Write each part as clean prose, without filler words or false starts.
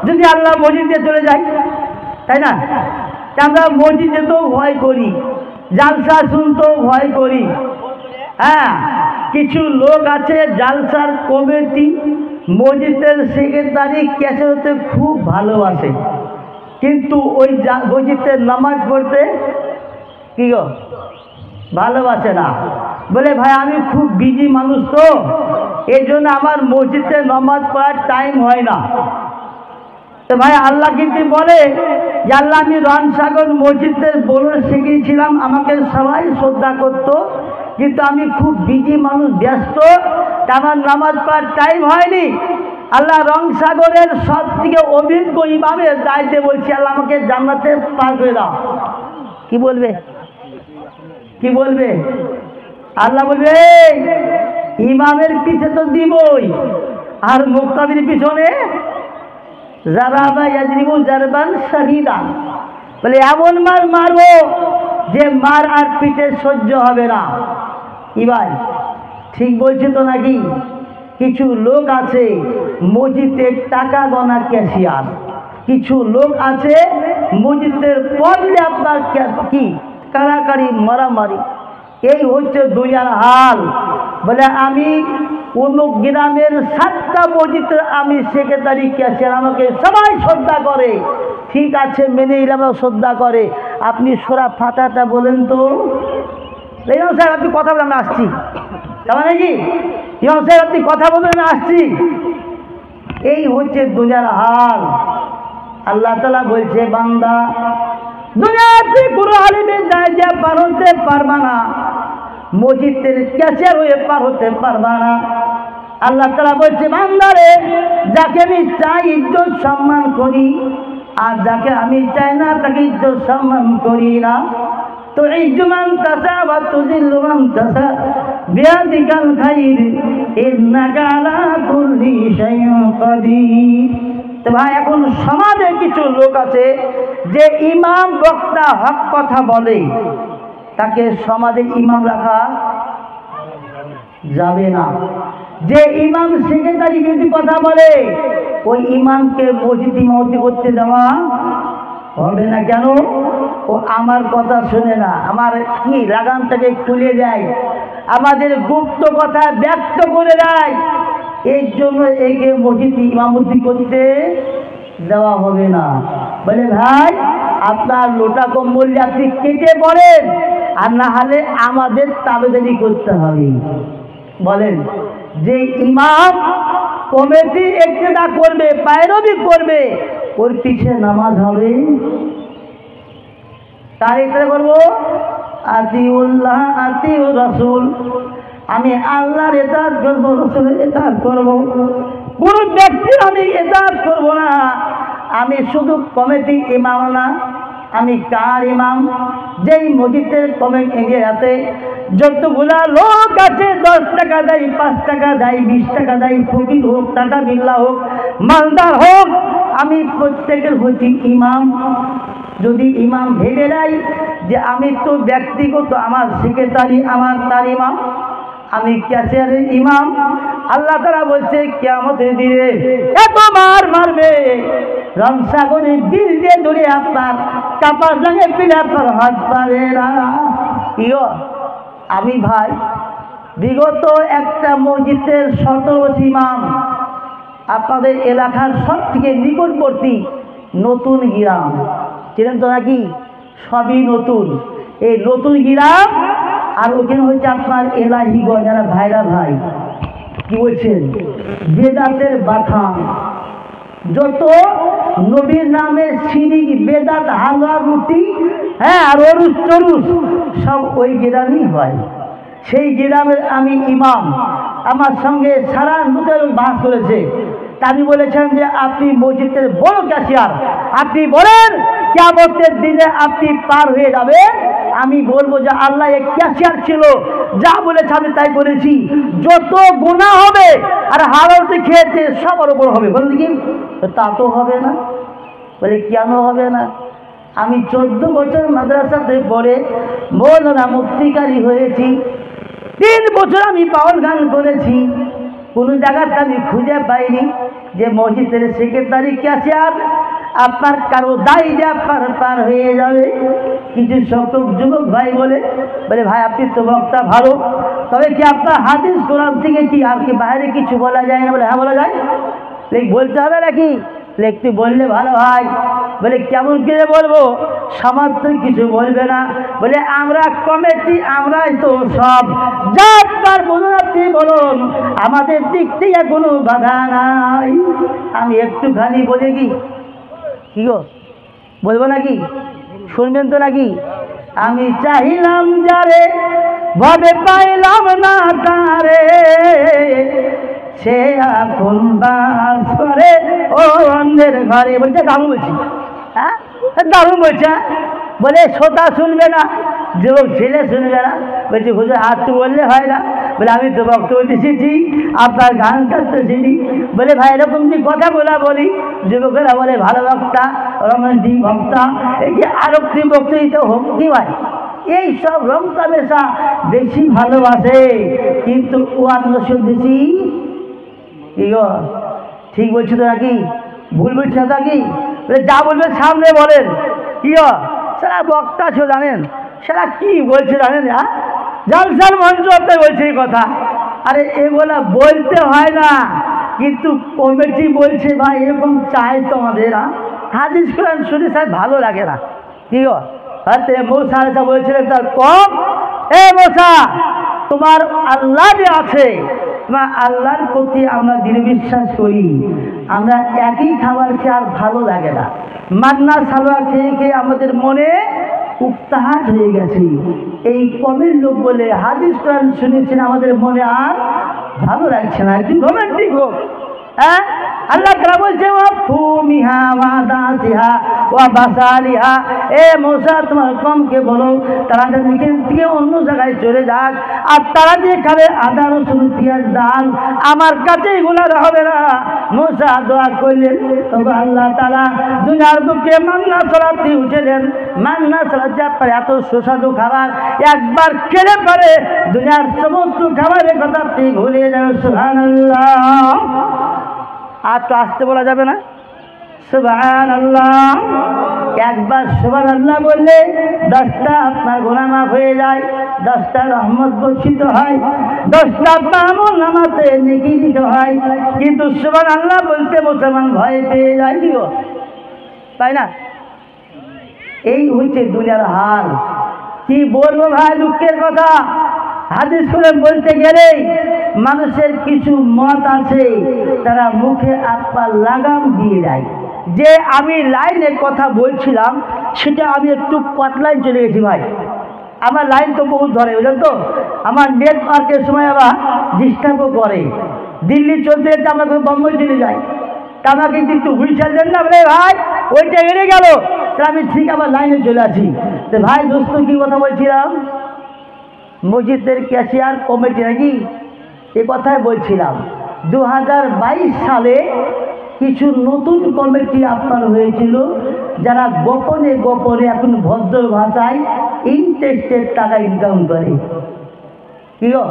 যদি আল্লাহ মসজিদে চলে যায়, তাই না? আমরা মসজিদে তো ভয় করি, জালসা শুনতেও ভয় করি। হ্যাঁ, কিছু লোক আছে জালসার কমিটি মসজিদের সেক্রেটারি ক্যাসেট হতে খুব ভালোবাসে, কিন্তু ওই মসজিদের নামাজ পড়তে কি গো ভালোবাসে না। বলে ভাই আমি খুব বিজি মানুষ, তো এই জন্য আমার মসজিদে নামাজ পড়ার টাইম হয় না। তো ভাই আল্লাহ কিন্তু বলে যে আল্লাহ আমি রনসাগর মসজিদের বোনের শিখিয়েছিলাম, আমাকে সবাই শ্রদ্ধা করতো, কিন্তু আমি খুব বিজি মানুষ, ব্যস্ত, আমার নামাজ পড়ার টাইম হয়নি। আল্লাহ রংসাগরের সব থেকে অভিজ্ঞ ইমামের দায়িত্বে বলছি, আল্লাহ আমাকে জান্নাতে পার করে দাও। কি বলবে, কি বলবে? আল্লাহ বলবে ইমামের পিছে তো দিবই, আর মুক্তাদির পিছনে বলে এমন মার মারবো যে মার আর পিঠে সহ্য হবে না। কি ভাই ঠিক বলছে তো নাকি? কিছু লোক আছে মসজিদের টাকা গণা ক্যাশিয়ার, কিছু লোক আছে মসজিদের পদে আপনার কি কারাকারি মারামারি। এই হচ্ছে দুনিয়ার হাল। বলে আমি অমুক গ্রামের 7টা মসজিদের আমি সেক্রেটারি ক্যাশিয়ার, আমাকে সবাই শ্রদ্ধা করে। ঠিক আছে, মেনে নিলাম, শ্রদ্ধা করে। আপনি সোরা ফাতাটা বলেন তো। ইমাম সাহেব আপনি কথা বলে আমি আসছি, কেমন নাকি? ইমাম সাহেব আপনি কথা বলবেন, আমি আসছি। এই হচ্ছে দুনিয়ার হাল। আল্লাহ তাআলা বলছে বান্দা দুনিয়াতে কোনো আলিমের দায়িত্ব পার হতে পারবা না, মসজিদের ক্যাশিয়ার হয়ে পার হতে পারবা না। আল্লাহ তাআলা বলছে বান্দারে যাকে আমি চাই ইজ্জত সম্মান করি, আর যাকে আমি চাই না তাকে ইজ্জত সম্মান করি না। তো ইজ্জুমান তাসা বা তুজিল্লুমান তাসা বিয়াদিকাল খাইর ইন্নাকা আলা কুল্লি শাইইন কাদির। তো ভাই এখন সমাজে কিছু লোক আছে যে ইমাম বক্তা হক কথা বলে, তাকে সমাজে ইমাম রাখা যাবে না। যে ইমাম সেক্রেটারি যদি কথা বলে, ওই ইমামকে মসজিদ ইমামতি করতে দেওয়া হবে না। কেন? ও আমার কথা শুনে না, আমার কি লাগামটাকে খুলে দেয়, আমাদের গুপ্ত কথা ব্যক্ত করে দেয়। এই জন্য একে মসজিদ ইমামতি করতে দেওয়া হবে না। বলে ভাই আপনার লোটা কম্বল আপনি কেটে পড়েন, আর না হলে আমাদের তাবেদারি করতে হবে। বলেন যে ইমাম কমিটি ইক্তেদা করবে, পায়রবি করবে, ওর পিছে নামাজ হবে। তার ইত্তেদা করবো, আতিউল্লাহ আতিউর রাসূল, আমি আল্লাহর ইতাআত করব, রাসূলের ইতাআত করব। কোন ব্যক্তির আমি ইতাআত করব না। আমি শুধু কমিটি ইমাম না, আমি কার ইমাম? যেই মসজিদের কমিটিতে যতগুলা লোক আছে, 10 টাকা দেয়, 5 টাকা দেয়, 20 টাকা দেয়, ফকির হোক, টাকা বিল্লা হোক, মালদার হোক, আমি প্রত্যেকের হচ্ছি ইমাম। যদি ইমাম ভেবে নেয় যে আমি তো ব্যক্তিগত, আমার সেক্রেটারি আমার তার ইমাম, আমি ক্যাশিয়ারের ইমাম, আল্লাহ তাআলা বলছে কিয়ামতের দিনে এত মার মারবে, রংসাগরের দিল দিয়ে ধরে আপনার কাপড় লাগে পিলে আপনার হাত পাবে না। আমি ভাই বিগত একটা মসজিদের 17 ইমাম, আপনাদের এলাকার সব থেকে নিকটবর্তী নতুন গ্রাম, চেনেন তো নাকি? সবই নতুন। এই নতুন গ্রাম, আর ওখানে হচ্ছে আপনার এলাহিগঞ্জ, যারা ভাইরা ভাই কি বলছেন, বেদাতের বাথান, যত নবীর নামে শিরিক বেদাত হালুয়া রুটি, হ্যাঁ, আর অরুস চরুস সব ওই গ্রামই হয়। সেই গ্রামের আমি ইমাম, আমার সঙ্গে সারা নতুন বাস করেছে। আমি বলেছেন যে আপনি মসজিদের বড় ক্যাশিয়ার, আপনি বলেন কিয়ামতের দিনে আপনি পার হয়ে যাবেন, আমি বলবো যে আল্লাহ এক ক্যাশিয়ার ছিল, যা বলেছে আমি তাই বলেছি। যত গুনাহ হবে আর হারাতে খেয়েছে সবার উপর হবে। বলেন কি? তা তো হবে না। বলে কেন হবে না? আমি 14 বছর মাদ্রাসাতে পড়ে মৌলানা মুফতিকারী হয়েছি, 3 বছর আমি পাওয়াল গান করেছি, কোনো জায়গাতে আমি খুঁজে পাইনি যে মসজিদের সেক্রেটারি ক্যাশিয়ার আপনার কারো দায়ী যে আপনার পার হয়ে যাবে। কিছু সংখ্যক যুবক ভাই বলে ভাই আপনি তো বক্তা ভালো, তবে কি আপনার হাদিস কোরআন থেকে কি আর কি বাইরে কিছু বলা যায় না? বলে হ্যাঁ বলা যায়। বলতে হবে নাকি? একটু বললে ভালো হয়। বলে কেমন করে বলবো? সামান্য কিছু বলবে না। বলে আমরা কমিটি, আমরাই তো সব, যা আপনার বলুন আপনি বলুন, আমাদের দিক থেকে কোনো বাধা নাই। আমি একটুখানি বলে কি গো বলবো নাকি? শুনবেন তো নাকি? আমি চাহিলাম যারে ভাবে পাইলাম না তারে, সে এখন বাস করে ও অন্যের ঘরে। বলছে দারুণ বলছি, হ্যাঁ দারুণ বলছে। বলে শ্রোতা শুনবে না, যুবক ছেলে শুনবে না। বলছে হুজুর আর তো বললে হয় না। বলে আমি তো বক্তব্য শিখি, আপনার গান কাটতে শিখি। বলে ভাই এরকম যে কথা বলি, যুবকেরা বলে ভালো বক্তা, রোমান্টিক বক্তা, এই যে আরক্তি বক্তৃতা হোক কি ভাই, এই সব রং তামেশা বেশি ভালোবাসে, কিন্তু ওয়াজ নসিহত বেশি। কি গো ঠিক বলছি তো নাকি? ভুল বলছি না নাকি? যা বলবেন সামনে বলেন। কি গো সারা বক্তা ছিল জানেন, সারা কি বলছে জানেন? জালসার মঞ্চ বলছে এই কথা। আরে এগুলা বলতে হয় না, কিন্তু কমিটি বলছে ভাই এরকম চাই তো আমাদের। হাদিস কোরআন শুনে স্যার ভালো লাগে না। কি গো মৌসা বলছিলেন তার কম, এ মৌসা তোমার আল্লাহ যে আছে, তোমার আল্লাহর প্রতি আমরা দৃঢ় বিশ্বাস করি। আমরা একই খাবার খেয়ে আর ভালো লাগে না। মান্না সালোয়া খেয়ে খেয়ে আমাদের মনে উত্তাহাট হয়ে গেছে। এই কমের লোক বলে হাদিস কোরআন শুনেছেন, আমাদের মনে আর ভালো লাগছে না। একটু রোমান্টিক হোক। হ্যাঁ আল্লাহ তাআলা বলছে ওয়াফুমিহা ওয়াদাসিহা ওয়া বাসালিহা, এ মূসা তোমার কমকে বলো তারা যেন এখান থেকে অন্য জায়গায় চলে যাক, আর তারা যে খাবে আদা রসুন পেঁয়াজ ডাল, আমার কাছে এগুলো হবে না। মূসা দোয়া করলেন, তবে আল্লাহ তাআলা দুনিয়ার বুকে মান্না সালাতি উঠেলেন। মান্না সালাত আপনার এত সুস্বাদু খাবার, একবার খেলে পরে দুনিয়ার সমস্ত খাবারের কথা আপনি ভুলে যাবেন। সুবহানাল্লাহ। আর তো আসতে বলা যাবে না। সুবহানাল্লাহ। একবার সুবহানাল্লাহ বললে 10টা আপনার গুনাহ মাফ হয়ে যায়, 10টা রহমত বর্ষিত হয়, 10টা আমল নামাতে নেকি দিতে হয়। কিন্তু সুবহানাল্লাহ বলতে মুসলমান ভয় পেয়ে যায়। কি গো তাই না? এই হচ্ছে দুনিয়ার হাল। কি বলবো ভাই, দুঃখের কথা। হাদিস করে বলতে গেলেই মানুষের কিছু মত আছে, তারা মুখে আপনার লাগাম দিয়ে যায়। যে আমি লাইনের কথা বলছিলাম সেটা আমি একটু পাতলাইন চলে গেছি ভাই। আমার লাইন তো বহুত ধরে, বুঝলেন তো। আমার নেটওয়ার্কের সময় আবার ডিস্টার্বও করে। দিল্লি চলতে যেতে আমাকে বম্বই চলে যাই, তা আমাকে একটু হুইসাল দেন না। বলে ভাই ওইটা এড়ে গেল, তা আমি ঠিক আমার লাইনে চলে আসি। তো ভাই দোস্ত কি কথা বলছিলাম? মসজিদের ক্যাশিয়ার কমিটি নাকি, এ কথাই বলছিলাম। 2022 সালে কিছু নতুন কমিটি আপনার হয়েছিল, যারা গোপনে গোপনে এখন ভদ্র ভাষায় ইন্টারেস্টের টাকা ইনকাম করে। কি গো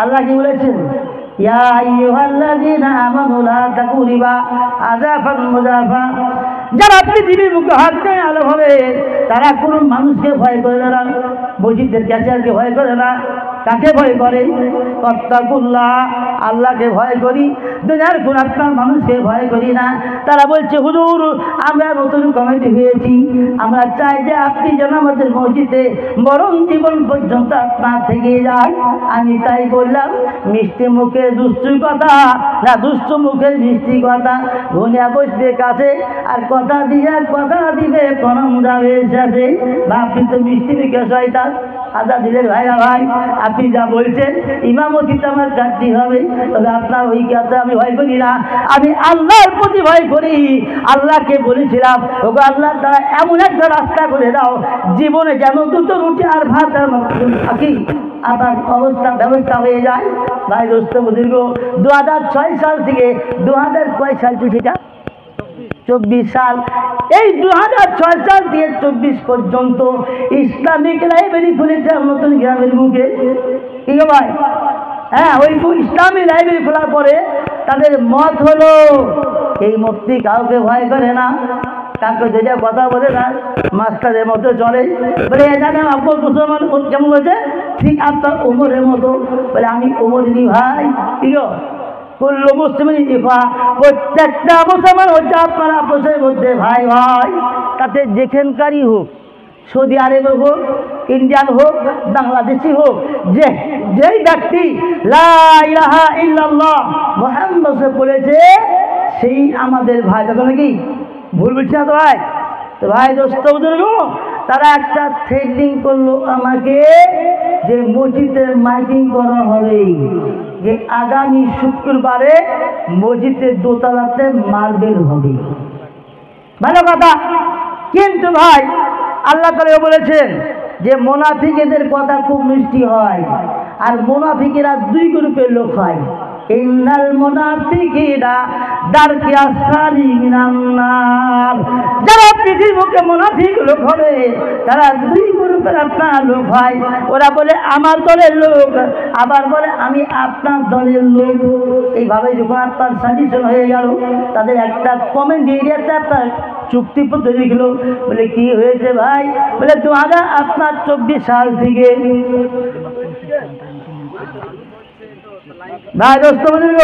আল্লাহ কি বলেছেন? ইয়া আইয়ুহাল্লাযীনা আমানু লা তাকুরিবা আযাফান মুযাফা, যারা পৃথিবীর মুখে হাত দিয়ে আলো হবে তারা কোনো মানুষকে ভয় করে না, মসজিদের ক্যাশিয়ারকে ভয় করে না। কাকে ভয় করে? ওয়াত্তাকুল্লাহ, আল্লাহকে ভয় করি। দুনিয়ার কোন আপনার মানুষকে ভয় করি না। তারা বলছে হুজুর আমরা নতুন কমিটি হয়েছি, আমরা চাই যে আপনি যেন আমাদের মসজিদে মরণ জীবন পর্যন্ত আপনার থেকে যান। আমি তাই বললাম মিষ্টি মুখে দুষ্টু কথা না, দুষ্টু মুখের মিষ্টি কথা। ধনিয়া বসবে কাছে আর কথা দিয়ে কথা দিবে কলম যাবে শেষে। আপনি তো মিষ্টি মুখে শয়তান। আদা দিলেন ভাইরা ভাই, আপনি যা বলছেন ইমামতিতে আমার চাকরি হবে, তবে আপনার ওই কথা আমি ভয় করি না, আমি আল্লাহর প্রতি ভয় করি। আল্লাহকে বলেছিলাম ওগো আল্লাহ তারা এমন একটা রাস্তা করে দাও জীবনে যেন দুটো রুটি আর ভাত থাকি আবার অবস্থা ব্যবস্থা হয়ে যায়। ভাই দোস্ত বুজুর্গ, 2006 সাল থেকে 2000 সাল সেটা 24 সাল, এই 2006 সাল থেকে 24 পর্যন্ত ইসলামিক লাইব্রেরি খুলেছে নতুন গ্রামের মুখে। কি গো ভাই হ্যাঁ, ওই ইসলামী লাইব্রেরি খোলার পরে তাদের মত হলো এই মুফতি কাউকে ভয় করে না, কাউকে যেটা কথা বলে না, মাস্টারের মতো চলে। বলে এখানে আপনার মুসলমান কেমন বলছে? ঠিক আপনার ওমরের মতো। বলে আমি ওমরিনি ভাই। ঠিক করলো মুসলিম, প্রত্যেকটা মুসলমান হচ্ছে আপনার আপোষের মধ্যে ভাই ভাই। তাতে যেখানকারই হোক, সৌদি আরবে হোক, ইন্ডিয়ান হোক, বাংলাদেশি হোক, যেই ব্যক্তি লা ইলাহা ইল্লাল্লাহ মুহাম্মদ বলেছে সেই আমাদের ভাই। দেখো নাকি ভুল বলছি না তো ভাই? তো ভাই দোস্ত বুজুর্গ, তারা একটা থ্রেডিং করলো আমাকে যে মসজিদের মাইকিং করা হবে, যে আগামী শুক্রবারে মসজিদের দোতলাতে মার্বেল হবে। ভালো কথা, কিন্তু ভাই আল্লাহ তাআলা বলেছেন যে মুনাফিকদের কথা খুব মিষ্টি হয়, আর মুনাফিকেরা দুই গ্রুপের লোক হয়। ইন্নাল মুনাফিকিনা দারকি আসফালি মিনান নার। যারা পৃথিবীর মুখে মুনাফিক লোক হবে তারা দুই গ্রুপের আপনার লোক হয়। ওরা বলে আমার দলের লোক, আবার বলে আমি আপনার দলের লোক। এইভাবে যখন আপনার সাজেশন হয়ে গেল, তাদের একটা কমেন্ট এরিয়াতে আপনার চুক্তিপত্র লিখলো। বলে কি হয়েছে ভাই? বলে তোমারা আপনার 24 সাল থেকে ভাই দোস্ত বলল,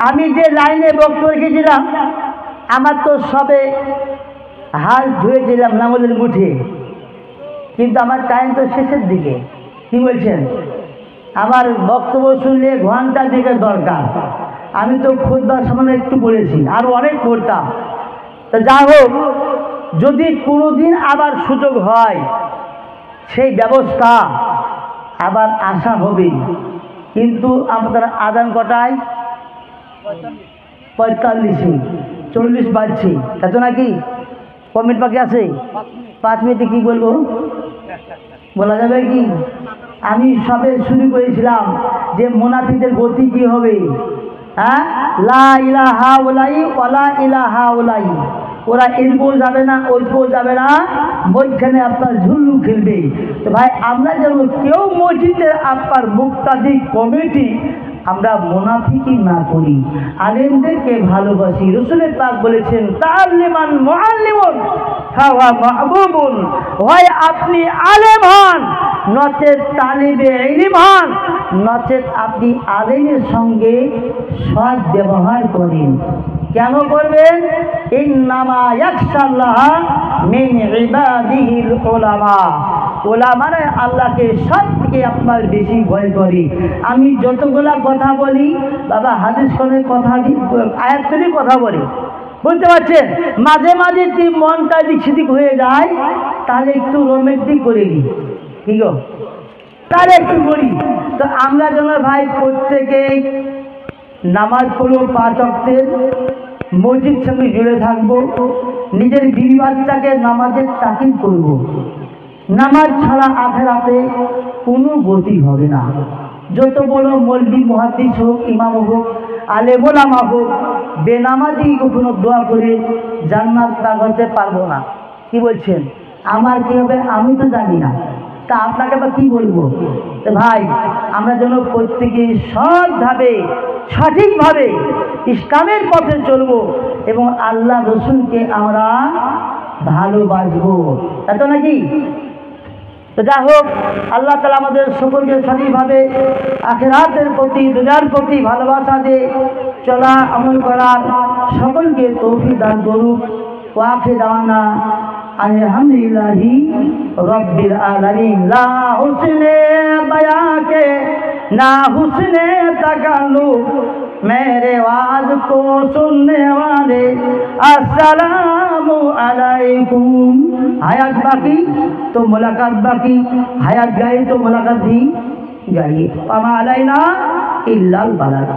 আমি যে লাইনে বক্তব্য রেখেছিলাম আমার তো সবে হাল ধুয়েছিলাম নাঙ্গলের মুঠে, কিন্তু আমার টাইম তো শেষের দিকে। কি বলছেন? আমার বক্তব্য শুনলে ঘন্টা দিকে দরকার। আমি তো খুতবার সামনে একটু বলেছি, আরও অনেক করতাম। তা যা হোক, যদি কোনোদিন আবার সুযোগ হয় সেই ব্যবস্থা আবার আসা হবে। কিন্তু আমাদের আদান কটায়? 45, 40 বাজছে, এত নাকি? কমেন্ট বাকি আছে 5 মিনিটে কি বলবো বলা যাবে কি? আমি সবে শুরু করেছিলাম যে মুনাফিকদের গতি কি হবে। হ্যাঁ, লা ইলাহা উলাই ওয়ালা ইলাহা উলাই। ওরা এদিকেও যাবে না, ওইদিকেও যাবে না, বইখানে আপনার ঝুল্লু খেলবে। তো ভাই আমরা যেন কেউ মসজিদের আপনার মুক্তাদি কমিটি আমরা মুনাফিকি না করি, আলেমদেরকে ভালোবাসি। রাসূল পাক বলেছেন তাআল্লিমান মুআল্লিমুন ফাওয়া মাহবুবুন। হয় আপনি আলেম হন, নচেত তালিবে ইলম হন, নচেত আপনি আলেমের সঙ্গে সৎ ব্যবহার করেন। কেন করবেন? ইন্নামা ইয়াখশাল্লাহ মিন ইবাদিহিল উলামা। ওলামারা আল্লাহকে সব থেকে আপনার বেশি ভয় করে। আমি যতগুলা কথা বলি বাবা হাদিস কোরআনের কথা আয়াত থেকে কথা বলি, বুঝতে পারছেন? মাঝে মাঝে যদি মনটা দিক সেদিক হয়ে যায় তাহলে একটু রোমান্টিক করে দিই, ঠিক আছে? তাহলে একটু করি। তো আমরা যেন ভাই প্রত্যেকেই নামাজ পড়ব 5 ওয়াক্তের, মসজিদ সঙ্গে জুড়ে থাকবো, নিজের বিবি বাচ্চাকে নামাজের তাকিদ করব। নামাজ ছাড়া আখেরাতে কোনো গতি হবে না। যত বড় মৌলবি মুহাদ্দিস হোক, ইমাম হোক, আলেম ওলামা হোক, বেনামাজি কখনো দোয়া করে জান্নাত লাভ করতে পারবো না। কি বলছেন? আমার কি হবে আমি তো জানি না, তা আপনাকে বা কি বলবো? তো ভাই আমরা যেন প্রত্যেকে সৎভাবে সঠিকভাবে ইসলামের পথে চলবো এবং আল্লাহ রসুলকে আমরা ভালোবাসবো, এত নাকি? তো যা হোক, আল্লাহ তাআলা আমাদের সকলকে সঠিকভাবে আখিরাতের প্রতি, দুনিয়ার প্রতি ভালোবাসা দিয়ে চলা আমল করার সকলকে তৌফিক দান করুক। ওয়া আখিরু দাওয়ানা আলহামদুলিল্লাহি রাব্বিল আলামিন। লা হুসনে বয়া के ना हुस्ने तकल्लुम, मेरे आवाज को सुनने वाले अस्सलामु अलैकुम। हयात बाकी तो मुलाकात बाकी, हयात गई तो मुलाकात भी गई। वमा अलैना इल्लल बलाग।